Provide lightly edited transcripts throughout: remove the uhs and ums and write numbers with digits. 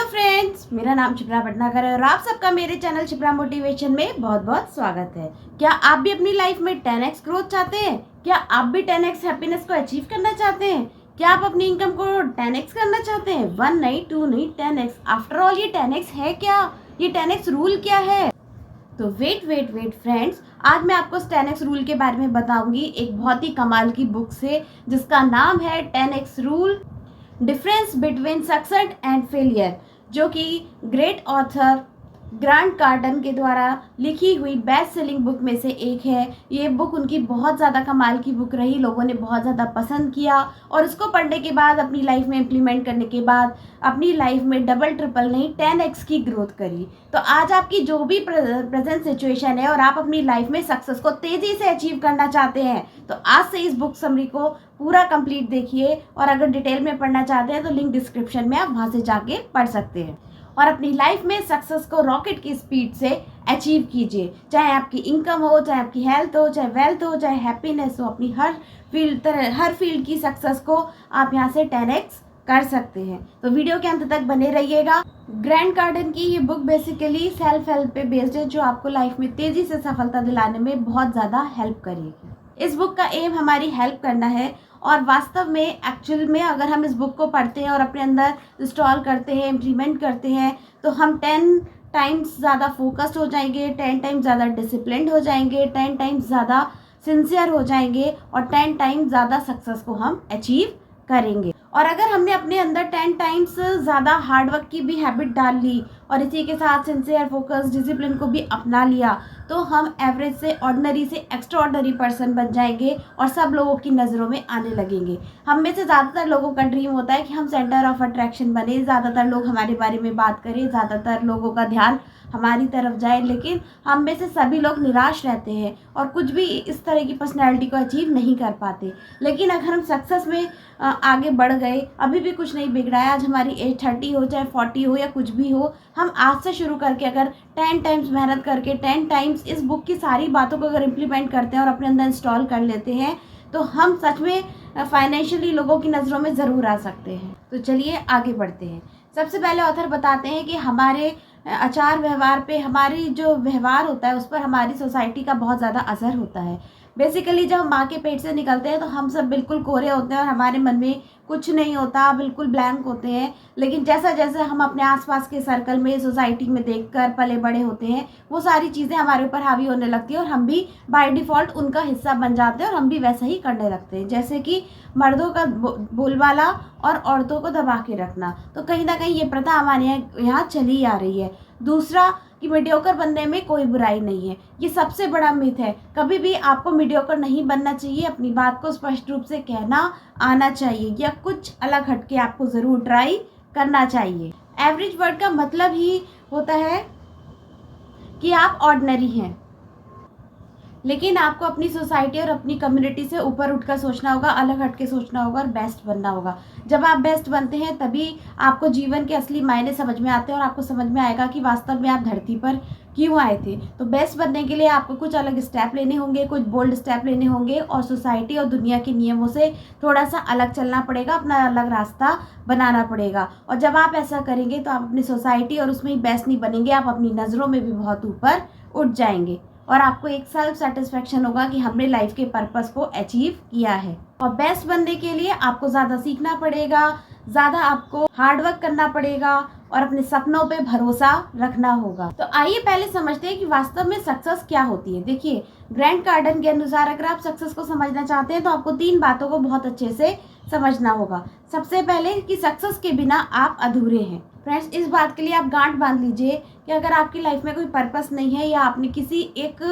Friends, मेरा नाम शिप्रा भटनागर है और आप सबका मेरे चैनल शिप्रा मोटिवेशन में बहुत बहुत स्वागत है। क्या आप भी अपनी लाइफ में 10x ग्रोथ चाहते हैं? क्या आप भी 10x हैप्पीनेस को अचीव करना चाहते हैं? क्या आप अपनी इनकम को 10x करना चाहते हैं? 1 नहीं, 2 नहीं, 10x। आफ्टर ऑल ये 10x है क्या? ये 10x रूल क्या है? तो वेट फ्रेंड्स, आज मैं आपको 10x रूल के बारे में बताऊंगी एक बहुत ही कमाल की बुक से, जिसका नाम है 10x rule, difference between success and failure, जो कि ग्रेट ऑथर ग्रांट कार्डन के द्वारा लिखी हुई बेस्ट सेलिंग बुक में से एक है। ये बुक उनकी बहुत ज़्यादा कमाल की बुक रही, लोगों ने बहुत ज़्यादा पसंद किया और इसको पढ़ने के बाद अपनी लाइफ में इम्प्लीमेंट करने के बाद अपनी लाइफ में डबल ट्रिपल नहीं 10x की ग्रोथ करी। तो आज आपकी जो भी प्रेजेंट सिचुएशन है और आप अपनी लाइफ में सक्सेस को तेज़ी से अचीव करना चाहते हैं, तो आज से इस बुक समरी को पूरा कंप्लीट देखिए और अगर डिटेल में पढ़ना चाहते हैं तो लिंक डिस्क्रिप्शन में आप वहाँ से जाके पढ़ सकते हैं और अपनी लाइफ में सक्सेस को रॉकेट की स्पीड से अचीव कीजिए। चाहे आपकी इनकम हो, चाहे आपकी हेल्थ हो, चाहे वेल्थ हो, चाहे हैप्पीनेस हो, अपनी हर फील्ड की सक्सेस को आप यहाँ से 10x कर सकते हैं। तो वीडियो के अंत तक बने रहिएगा। ग्रैंड कार्डन की ये बुक बेसिकली सेल्फ हेल्प पे बेस्ड है, जो आपको लाइफ में तेज़ी से सफलता दिलाने में बहुत ज़्यादा हेल्प करेगी। इस बुक का एम हमारी हेल्प करना है और वास्तव में एक्चुअल में अगर हम इस बुक को पढ़ते हैं और अपने अंदर इंस्टॉल करते हैं, इम्प्लीमेंट करते हैं, तो हम 10 टाइम्स ज़्यादा फोकस्ड हो जाएंगे, 10 टाइम्स ज़्यादा डिसिप्लिन्ड हो जाएंगे, 10 टाइम्स ज़्यादा सिंसियर हो जाएंगे और 10 टाइम्स ज़्यादा सक्सेस को हम अचीव करेंगे। और अगर हमने अपने अंदर 10 टाइम्स ज़्यादा हार्डवर्क की भी हैबिट डाल ली और इसी के साथ सिंसियर, फोकस, डिसिप्लिन को भी अपना लिया, तो हम एवरेज से ऑर्डिनरी से एक्स्ट्रा ऑर्डिनरी पर्सन बन जाएंगे और सब लोगों की नज़रों में आने लगेंगे। हम में से ज़्यादातर लोगों का ड्रीम होता है कि हम सेंटर ऑफ अट्रैक्शन बने, ज़्यादातर लोग हमारे बारे में बात करें, ज़्यादातर लोगों का ध्यान हमारी तरफ जाए, लेकिन हम में से सभी लोग निराश रहते हैं और कुछ भी इस तरह की पर्सनैलिटी को अचीव नहीं कर पाते। लेकिन अगर हम सक्सेस में आगे बढ़ गए, अभी भी कुछ नहीं बिगड़ा है, आज हमारी एज 30 हो, चाहे 40 हो या कुछ भी हो, हम आज से शुरू करके अगर 10 टाइम्स मेहनत करके 10 टाइम्स इस बुक की सारी बातों को अगर इम्प्लीमेंट करते हैं और अपने अंदर इंस्टॉल कर लेते हैं, तो हम सच में फाइनेंशियली लोगों की नज़रों में ज़रूर आ सकते हैं। तो चलिए आगे बढ़ते हैं। सबसे पहले ऑथर बताते हैं कि हमारे आचार व्यवहार पे, हमारी जो व्यवहार होता है उस पर हमारी सोसाइटी का बहुत ज़्यादा असर होता है। बेसिकली जब हम माँ के पेट से निकलते हैं तो हम सब बिल्कुल कोरे होते हैं और हमारे मन में कुछ नहीं होता, बिल्कुल ब्लैंक होते हैं। लेकिन जैसा जैसे हम अपने आसपास के सर्कल में, सोसाइटी में देखकर पले बड़े होते हैं, वो सारी चीज़ें हमारे ऊपर हावी होने लगती है और हम भी बाय डिफ़ॉल्ट उनका हिस्सा बन जाते हैं और हम भी वैसा ही करने लगते हैं। जैसे कि मर्दों का बोलबाला और औरतों को दबा के रखना, तो कहीं ना कहीं ये प्रथा हमारे यहाँ चली आ रही है। दूसरा कि मीडियोकर बनने में कोई बुराई नहीं है, ये सबसे बड़ा मिथ है। कभी भी आपको मीडियोकर नहीं बनना चाहिए, अपनी बात को स्पष्ट रूप से कहना आना चाहिए या कुछ अलग हटके आपको ज़रूर ट्राई करना चाहिए। एवरेज वर्ड का मतलब ही होता है कि आप ऑर्डिनरी हैं, लेकिन आपको अपनी सोसाइटी और अपनी कम्युनिटी से ऊपर उठकर सोचना होगा, अलग हट के सोचना होगा और बेस्ट बनना होगा। जब आप बेस्ट बनते हैं तभी आपको जीवन के असली मायने समझ में आते हैं और आपको समझ में आएगा कि वास्तव में आप धरती पर क्यों आए थे। तो बेस्ट बनने के लिए आपको कुछ अलग स्टेप लेने होंगे, कुछ बोल्ड स्टेप लेने होंगे और सोसाइटी और दुनिया के नियमों से थोड़ा सा अलग चलना पड़ेगा, अपना अलग रास्ता बनाना पड़ेगा। और जब आप ऐसा करेंगे तो आप अपनी सोसाइटी और उसमें ही बेस्ट नहीं बनेंगे, आप अपनी नज़रों में भी बहुत ऊपर उठ जाएंगे और आपको एक सेल्फ सेटिस्फेक्शन होगा कि हमने लाइफ के पर्पस को अचीव किया है। और बेस्ट बनने के लिए आपको ज़्यादा सीखना पड़ेगा, ज़्यादा आपको हार्डवर्क करना पड़ेगा और अपने सपनों पे भरोसा रखना होगा। तो आइए पहले समझते हैं कि वास्तव में सक्सेस क्या होती है। देखिए, ग्रैंड कार्डन के अनुसार अगर आप सक्सेस को समझना चाहते हैं तो आपको 3 बातों को बहुत अच्छे से समझना होगा। सबसे पहले कि सक्सेस के बिना आप अधूरे हैं। फ्रेंड्स, इस बात के लिए आप गांठ बांध लीजिए कि अगर आपकी लाइफ में कोई पर्पस नहीं है या आपने किसी एक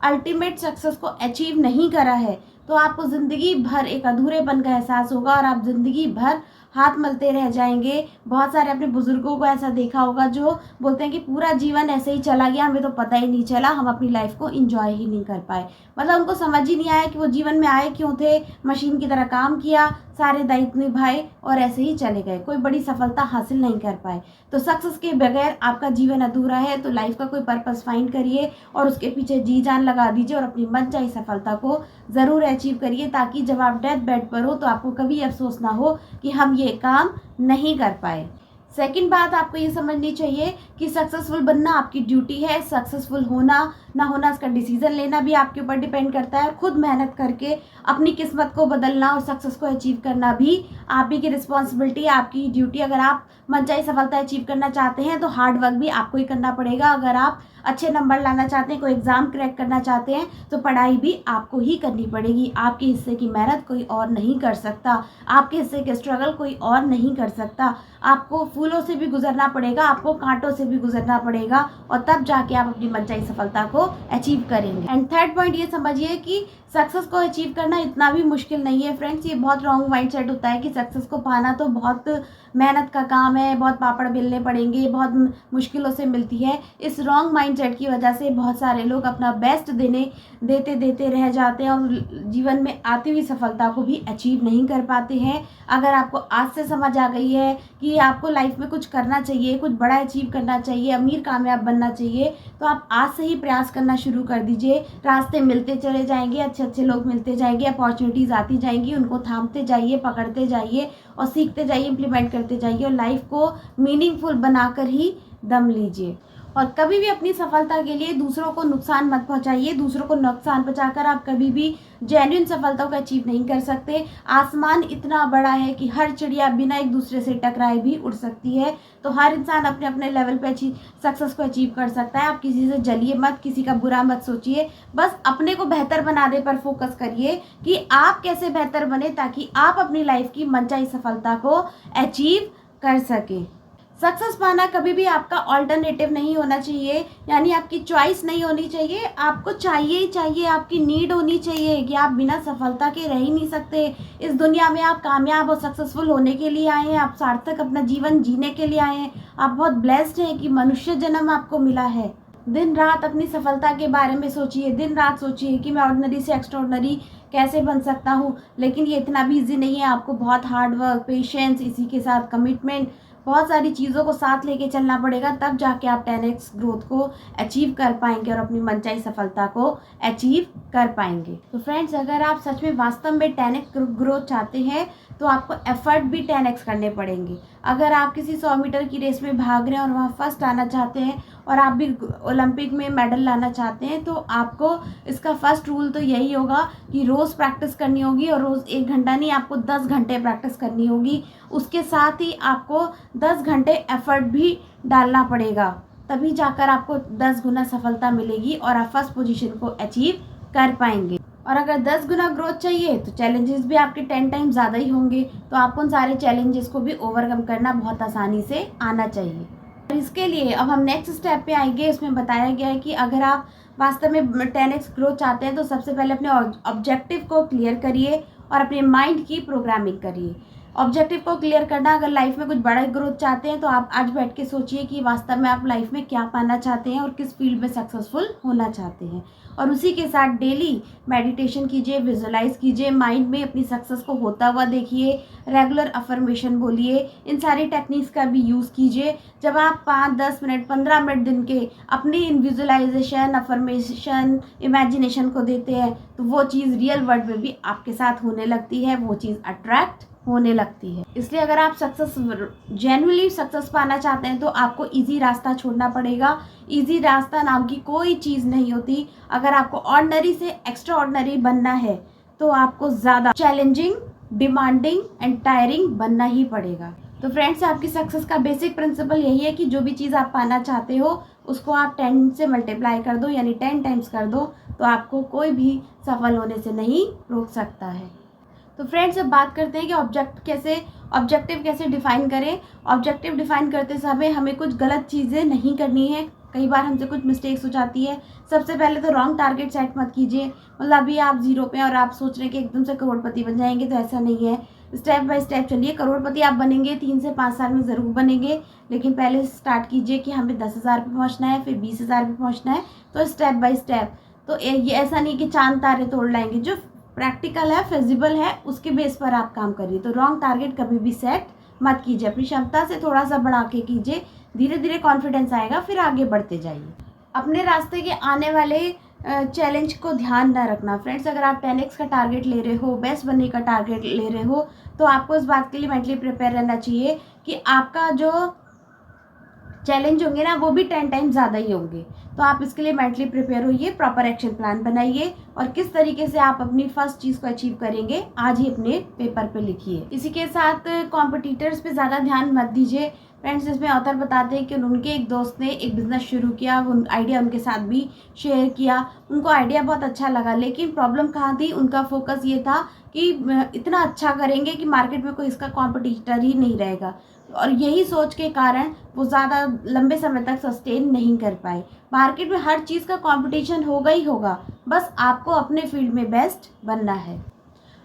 अल्टीमेट सक्सेस को अचीव नहीं करा है, तो आपको ज़िंदगी भर एक अधूरेपन का एहसास होगा और आप ज़िंदगी भर हाथ मलते रह जाएंगे। बहुत सारे अपने बुजुर्गों को ऐसा देखा होगा जो बोलते हैं कि पूरा जीवन ऐसे ही चला गया, हमें तो पता ही नहीं चला, हम अपनी लाइफ को एंजॉय ही नहीं कर पाए। मतलब उनको समझ ही नहीं आया कि वो जीवन में आए क्यों थे, मशीन की तरह काम किया, सारे दायित्व निभाए और ऐसे ही चले गए, कोई बड़ी सफलता हासिल नहीं कर पाए। तो सक्सेस के बगैर आपका जीवन अधूरा है। तो लाइफ का कोई पर्पस फाइंड करिए और उसके पीछे जी जान लगा दीजिए और अपनी मनचाही सफलता को ज़रूर अचीव करिए, ताकि जब आप डेथ बेड पर हो तो आपको कभी अफसोस ना हो कि हम ये काम नहीं कर पाए। सेकंड बात आपको ये समझनी चाहिए कि सक्सेसफुल बनना आपकी ड्यूटी है। सक्सेसफुल होना ना होना इसका डिसीजन लेना भी आपके ऊपर डिपेंड करता है। खुद मेहनत करके अपनी किस्मत को बदलना और सक्सेस को अचीव करना भी आप ही की रिस्पॉन्सिबिलिटी है, आपकी ड्यूटी। अगर आप मनचाही सफलता अचीव करना चाहते हैं तो हार्ड वर्क भी आपको ही करना पड़ेगा। अगर आप अच्छे नंबर लाना चाहते हैं, कोई एग्ज़ाम क्रैक करना चाहते हैं, तो पढ़ाई भी आपको ही करनी पड़ेगी। आपके हिस्से की मेहनत कोई और नहीं कर सकता, आपके हिस्से के स्ट्रगल कोई और नहीं कर सकता। आपको फूलों से भी गुजरना पड़ेगा, आपको कांटों से भी गुजरना पड़ेगा, और तब जाके आप अपनी मनचाही सफलता को अचीव करेंगे। एंड थर्ड पॉइंट ये समझिए कि सक्सेस को अचीव करना इतना भी मुश्किल नहीं है फ्रेंड्स। ये बहुत रॉन्ग माइंडसेट होता है कि सक्सेस को पाना तो बहुत मेहनत का काम है, बहुत पापड़ बेलने पड़ेंगे, बहुत मुश्किलों से मिलती है। इस रॉन्ग माइंडसेट की वजह से बहुत सारे लोग अपना बेस्ट देते देते रह जाते हैं और जीवन में आती हुई सफलता को भी अचीव नहीं कर पाते हैं। अगर आपको आज से समझ आ गई है कि आपको लाइफ में कुछ करना चाहिए, कुछ बड़ा अचीव करना चाहिए, अमीर कामयाब बनना चाहिए, तो आप आज से ही प्रयास करना शुरू कर दीजिए। रास्ते मिलते चले जाएंगे, अच्छे अच्छे लोग मिलते जाएंगे, अपॉर्चुनिटीज़ आती जाएंगी, उनको थामते जाइए, पकड़ते जाइए और सीखते जाइए, इम्प्लीमेंट करते जाइए और लाइफ को मीनिंगफुल बनाकर ही दम लीजिए। और कभी भी अपनी सफलता के लिए दूसरों को नुकसान मत पहुंचाइए। दूसरों को नुकसान पहुंचाकर आप कभी भी जेन्युइन सफलता को अचीव नहीं कर सकते। आसमान इतना बड़ा है कि हर चिड़िया बिना एक दूसरे से टकराए भी उड़ सकती है। तो हर इंसान अपने अपने लेवल पे सक्सेस को अचीव कर सकता है। आप किसी से जलिए मत, किसी का बुरा मत सोचिए, बस अपने को बेहतर बनाने पर फोकस करिए कि आप कैसे बेहतर बने, ताकि आप अपनी लाइफ की मनचाही सफलता को अचीव कर सकें। सक्सेस पाना कभी भी आपका ऑल्टरनेटिव नहीं होना चाहिए, यानी आपकी चॉइस नहीं होनी चाहिए। आपको चाहिए ही चाहिए, आपकी नीड होनी चाहिए कि आप बिना सफलता के रह ही नहीं सकते। इस दुनिया में आप कामयाब और सक्सेसफुल होने के लिए आए हैं, आप सार्थक अपना जीवन जीने के लिए आए हैं। आप बहुत ब्लेस्ड हैं कि मनुष्य जन्म आपको मिला है। दिन रात अपनी सफलता के बारे में सोचिए, दिन रात सोचिए कि मैं ऑर्डिनरी से एक्स्ट्राऑर्डिनरी कैसे बन सकता हूँ। लेकिन ये इतना भी ईजी नहीं है, आपको बहुत हार्ड वर्क, पेशेंस, इसी के साथ कमिटमेंट, बहुत सारी चीज़ों को साथ लेके चलना पड़ेगा, तब जाके आप 10x ग्रोथ को अचीव कर पाएंगे और अपनी मनचाही सफलता को अचीव कर पाएंगे। तो फ्रेंड्स, अगर आप सच में वास्तव में 10x ग्रोथ चाहते हैं तो आपको एफर्ट भी 10x करने पड़ेंगे। अगर आप किसी 100 मीटर की रेस में भाग रहे हैं और वहाँ फर्स्ट आना चाहते हैं और आप भी ओलंपिक में मेडल लाना चाहते हैं, तो आपको इसका फर्स्ट रूल तो यही होगा कि रोज़ प्रैक्टिस करनी होगी, और रोज़ 1 घंटा नहीं, आपको 10 घंटे प्रैक्टिस करनी होगी। उसके साथ ही आपको 10 घंटे एफर्ट भी डालना पड़ेगा, तभी जाकर आपको 10 गुना सफलता मिलेगी और आप फर्स्ट पोजीशन को अचीव कर पाएंगे। और अगर 10 गुना ग्रोथ चाहिए तो चैलेंजेस भी आपके 10 टाइम ज़्यादा ही होंगे, तो आपको उन सारे चैलेंजेस को भी ओवरकम करना बहुत आसानी से आना चाहिए। और इसके लिए अब हम नेक्स्ट स्टेप पे आएंगे। इसमें बताया गया है कि अगर आप वास्तव में 10x ग्रोथ चाहते हैं तो सबसे पहले अपने ऑब्जेक्टिव को क्लियर करिए और अपने माइंड की प्रोग्रामिंग करिए। ऑब्जेक्टिव को क्लियर करना, अगर लाइफ में कुछ बड़ा ग्रोथ चाहते हैं तो आप आज बैठ के सोचिए कि वास्तव में आप लाइफ में क्या पाना चाहते हैं और किस फील्ड में सक्सेसफुल होना चाहते हैं। और उसी के साथ डेली मेडिटेशन कीजिए, विजुअलाइज कीजिए, माइंड में अपनी सक्सेस को होता हुआ देखिए, रेगुलर अफर्मेशन बोलिए, इन सारी टेक्निक्स का भी यूज़ कीजिए। जब आप 5, 10 मिनट, 15 मिनट दिन के अपनी इन विजुअलाइजेशन, अफर्मेशन, इमेजिनेशन को देते हैं तो वो चीज़ रियल वर्ल्ड में भी आपके साथ होने लगती है, वो चीज़ अट्रैक्ट होने लगती है। इसलिए अगर आप जेन्युइनली सक्सेस पाना चाहते हैं तो आपको इजी रास्ता छोड़ना पड़ेगा। इजी रास्ता नाम की कोई चीज़ नहीं होती। अगर आपको ऑर्डिनरी से एक्स्ट्रा ऑर्डिनरी बनना है तो आपको ज़्यादा चैलेंजिंग, डिमांडिंग एंड टायरिंग बनना ही पड़ेगा। तो फ्रेंड्स, आपकी सक्सेस का बेसिक प्रिंसिपल यही है कि जो भी चीज़ आप पाना चाहते हो उसको आप 10 से मल्टीप्लाई कर दो, यानी 10 टाइम्स कर दो, तो आपको कोई भी सफल होने से नहीं रोक सकता है। तो फ्रेंड्स, अब बात करते हैं कि ऑब्जेक्टिव कैसे डिफ़ाइन करें। ऑब्जेक्टिव डिफ़ाइन करते समय हमें कुछ गलत चीज़ें नहीं करनी है। कई बार हमसे कुछ मिस्टेक्स हो जाती है। सबसे पहले तो रॉन्ग टारगेट सेट मत कीजिए। मतलब अभी आप 0 पे और आप सोच रहे हैं कि एकदम से करोड़पति बन जाएंगे, तो ऐसा नहीं है। स्टेप बाय स्टेप चलिए। करोड़पति आप बनेंगे 3 से 5 साल में ज़रूर बनेंगे, लेकिन पहले स्टार्ट कीजिए कि हमें 10,000 पे पहुँचना है, फिर 20,000 पे पहुँचना है। तो स्टेप बाय स्टेप, तो ये ऐसा नहीं कि चांद तारे तोड़ लाएंगे। जो प्रैक्टिकल है, फिजिबल है, उसके बेस पर आप काम करिए। तो रॉन्ग टारगेट कभी भी सेट मत कीजिए। अपनी क्षमता से थोड़ा सा बढ़ा के कीजिए, धीरे धीरे कॉन्फिडेंस आएगा, फिर आगे बढ़ते जाइए। अपने रास्ते के आने वाले चैलेंज को ध्यान न रखना। फ्रेंड्स, अगर आप 10x का टारगेट ले रहे हो, बेस्ट बनने का टारगेट ले रहे हो, तो आपको इस बात के लिए मेंटली प्रिपेयर रहना चाहिए कि आपका जो चैलेंज होंगे ना वो भी 10 टाइम ज़्यादा ही होंगे। तो आप इसके लिए मेंटली प्रिपेयर होइए, प्रॉपर एक्शन प्लान बनाइए और किस तरीके से आप अपनी फर्स्ट चीज़ को अचीव करेंगे आज ही अपने पेपर पे लिखिए। इसी के साथ कॉम्पिटिटर्स पे ज़्यादा ध्यान मत दीजिए। फ्रेंड्स, इसमें ऑथर बताते हैं कि उनके एक दोस्त ने एक बिज़नेस शुरू किया, वो आइडिया उनके साथ भी शेयर किया। उनको आइडिया बहुत अच्छा लगा, लेकिन प्रॉब्लम कहाँ थी, उनका फोकस ये था कि इतना अच्छा करेंगे कि मार्केट में कोई इसका कॉम्पिटिटर ही नहीं रहेगा। और यही सोच के कारण वो ज़्यादा लंबे समय तक सस्टेन नहीं कर पाए। मार्केट में हर चीज़ का कंपटीशन होगा ही होगा, बस आपको अपने फील्ड में बेस्ट बनना है।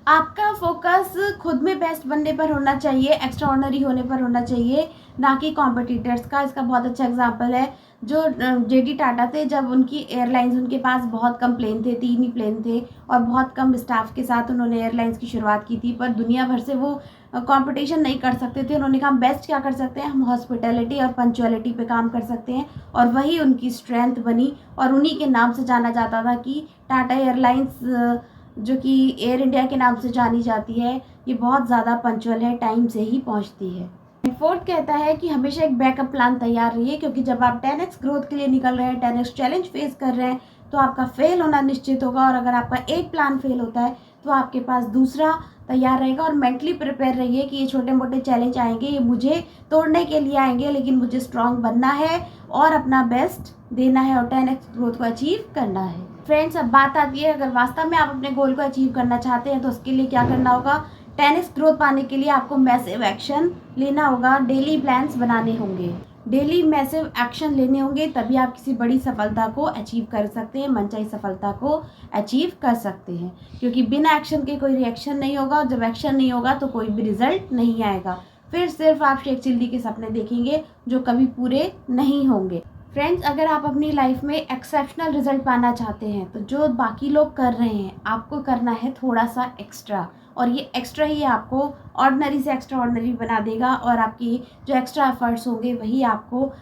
आपका फोकस खुद में बेस्ट बनने पर होना चाहिए, एक्स्ट्राऑर्डिनरी होने पर होना चाहिए, ना कि कॉम्पिटिटर्स का। इसका बहुत अच्छा एग्जांपल है जो जेडी टाटा थे। जब उनकी एयरलाइंस, उनके पास बहुत कम प्लेन थे, 3 ही प्लेन थे और बहुत कम स्टाफ के साथ उन्होंने एयरलाइंस की शुरुआत की थी, पर दुनिया भर से वो कंपटीशन नहीं कर सकते थे। उन्होंने कहा बेस्ट क्या कर सकते हैं, हम हॉस्पिटैलिटी और पंक्चुअलिटी पे काम कर सकते हैं, और वही उनकी स्ट्रेंथ बनी और उन्हीं के नाम से जाना जाता था कि टाटा एयरलाइंस, जो कि एयर इंडिया के नाम से जानी जाती है, ये बहुत ज़्यादा पंक्चुअल है, टाइम से ही पहुंचती है। फोर्थ कहता है कि हमेशा एक बैकअप प्लान तैयार रहिए, क्योंकि जब आप 10x ग्रोथ के लिए निकल रहे हैं, 10x चैलेंज फेस कर रहे हैं, तो आपका फेल होना निश्चित होगा। और अगर आपका एक प्लान फेल होता है तो आपके पास दूसरा तैयार रहेगा। और मेंटली प्रिपेयर रहिए कि ये छोटे मोटे चैलेंज आएंगे, ये मुझे तोड़ने के लिए आएंगे, लेकिन मुझे स्ट्रांग बनना है और अपना बेस्ट देना है और 10x ग्रोथ को अचीव करना है। फ्रेंड्स, अब बात आती है, अगर वास्तव में आप अपने गोल को अचीव करना चाहते हैं तो उसके लिए क्या करना होगा। 10x ग्रोथ पाने के लिए आपको मैसिव एक्शन लेना होगा, डेली प्लान्स बनाने होंगे, डेली मैसिव एक्शन लेने होंगे, तभी आप किसी बड़ी सफलता को अचीव कर सकते हैं, मनचाही सफलता को अचीव कर सकते हैं। क्योंकि बिना एक्शन के कोई रिएक्शन नहीं होगा, और जब एक्शन नहीं होगा तो कोई भी रिजल्ट नहीं आएगा। फिर सिर्फ आप शेख चिल्ली के सपने देखेंगे जो कभी पूरे नहीं होंगे। फ्रेंड्स, अगर आप अपनी लाइफ में एक्सेप्शनल रिजल्ट पाना चाहते हैं तो जो बाकी लोग कर रहे हैं आपको करना है थोड़ा सा एक्स्ट्रा, और ये एक्स्ट्रा ही आपको ऑर्डिनरी से एक्स्ट्रा ऑर्डिनरी बना देगा, और आपकी जो एक्स्ट्रा एफर्ट्स होंगे वही आपको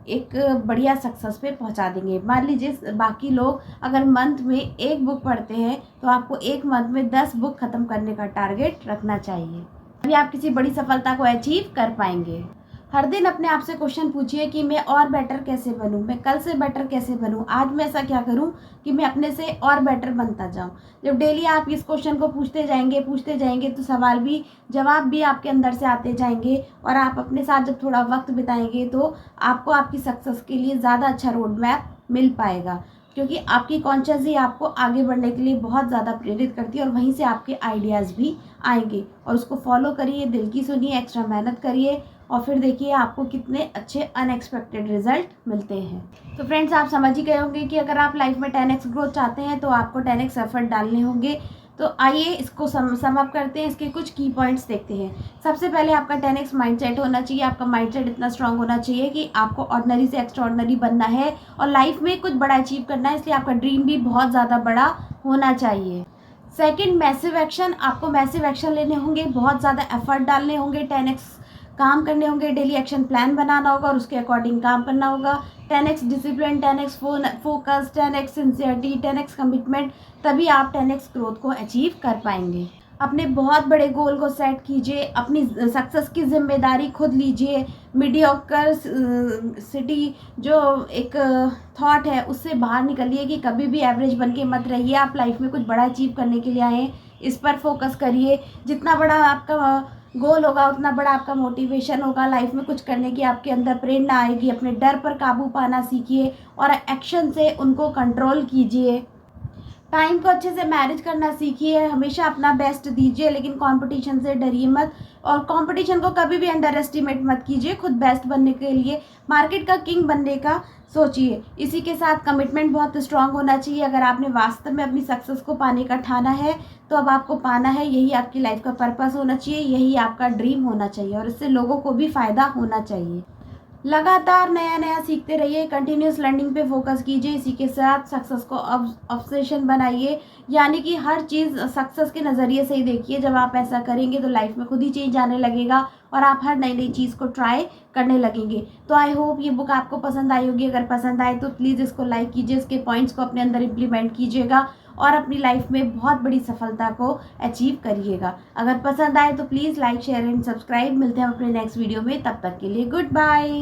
एक बढ़िया सक्सेस पे पहुंचा देंगे। मान लीजिए बाकी लोग अगर मंथ में 1 बुक पढ़ते हैं तो आपको 1 मंथ में 10 बुक ख़त्म करने का टारगेट रखना चाहिए, तभी आप किसी बड़ी सफलता को अचीव कर पाएंगे। हर दिन अपने आप से क्वेश्चन पूछिए कि मैं और बेटर कैसे बनूं, मैं कल से बेटर कैसे बनूं, आज मैं ऐसा क्या करूं कि मैं अपने से और बेटर बनता जाऊं। जब डेली आप इस क्वेश्चन को पूछते जाएंगे तो सवाल भी, जवाब भी आपके अंदर से आते जाएंगे, और आप अपने साथ जब थोड़ा वक्त बिताएंगे तो आपको आपकी सक्सेस के लिए ज़्यादा अच्छा रोड मैप मिल पाएगा। क्योंकि आपकी कॉन्शियस ही आपको आगे बढ़ने के लिए बहुत ज़्यादा प्रेरित करती है, और वहीं से आपके आइडियाज़ भी आएंगे, और उसको फॉलो करिए, दिल की सुनिए, एक्स्ट्रा मेहनत करिए, और फिर देखिए आपको कितने अच्छे अनएक्सपेक्टेड रिजल्ट मिलते हैं। तो फ्रेंड्स, आप समझ ही गए होंगे कि अगर आप लाइफ में 10x ग्रोथ चाहते हैं तो आपको 10x एफर्ट डालने होंगे। तो आइए इसको सम अप करते हैं, इसके कुछ की पॉइंट्स देखते हैं। सबसे पहले आपका 10x माइंडसेट होना चाहिए। आपका माइंडसेट इतना स्ट्रांग होना चाहिए कि आपको ऑर्डिनरी से एक्स्ट्रा ऑर्डिनरी बनना है और लाइफ में कुछ बड़ा अचीव करना है, इसलिए आपका ड्रीम भी बहुत ज़्यादा बड़ा होना चाहिए। Second, massive action. आपको मैसिव एक्शन लेने होंगे, बहुत ज़्यादा एफर्ट डालने होंगे, 10x काम करने होंगे, डेली एक्शन प्लान बनाना होगा और उसके अकॉर्डिंग काम करना होगा। 10x discipline, 10x focus, 10x sincerity, 10x commitment, तभी आप 10x ग्रोथ को अचीव कर पाएंगे। अपने बहुत बड़े गोल को सेट कीजिए, अपनी सक्सेस की जिम्मेदारी खुद लीजिए। मीडियोकर सिटी जो एक थॉट है उससे बाहर निकलिए कि कभी भी एवरेज बन के मत रहिए। आप लाइफ में कुछ बड़ा अचीव करने के लिए आए हैं, इस पर फोकस करिए। जितना बड़ा आपका गोल होगा उतना बड़ा आपका मोटिवेशन होगा, लाइफ में कुछ करने की आपके अंदर प्रेरणा आएगी। अपने डर पर काबू पाना सीखिए और एक्शन से उनको कंट्रोल कीजिए। टाइम को अच्छे से मैनेज करना सीखिए, हमेशा अपना बेस्ट दीजिए, लेकिन कंपटीशन से डरिए मत, और कंपटीशन को कभी भी अंडर एस्टिमेट मत कीजिए। खुद बेस्ट बनने के लिए मार्केट का किंग बनने का सोचिए। इसी के साथ कमिटमेंट बहुत स्ट्रांग होना चाहिए। अगर आपने वास्तव में अपनी सक्सेस को पाने का ठाना है तो अब आपको पाना है, यही आपकी लाइफ का पर्पस होना चाहिए, यही आपका ड्रीम होना चाहिए, और इससे लोगों को भी फ़ायदा होना चाहिए। लगातार नया नया सीखते रहिए, कंटिन्यूस लर्निंग पे फोकस कीजिए। इसी के साथ सक्सेस को ऑब्सेशन बनाइए, यानी कि हर चीज़ सक्सेस के नज़रिए से ही देखिए। जब आप ऐसा करेंगे तो लाइफ में खुद ही चेंज आने लगेगा और आप हर नई नई चीज़ को ट्राई करने लगेंगे। तो आई होप ये बुक आपको पसंद आई होगी। अगर पसंद आए तो प्लीज़ इसको लाइक कीजिए, इसके पॉइंट्स को अपने अंदर इम्प्लीमेंट कीजिएगा और अपनी लाइफ में बहुत बड़ी सफलता को अचीव करिएगा। अगर पसंद आए तो please like, share and subscribe. मिलते हैं अपने नेक्स्ट वीडियो में, तब तक के लिए गुड बाय।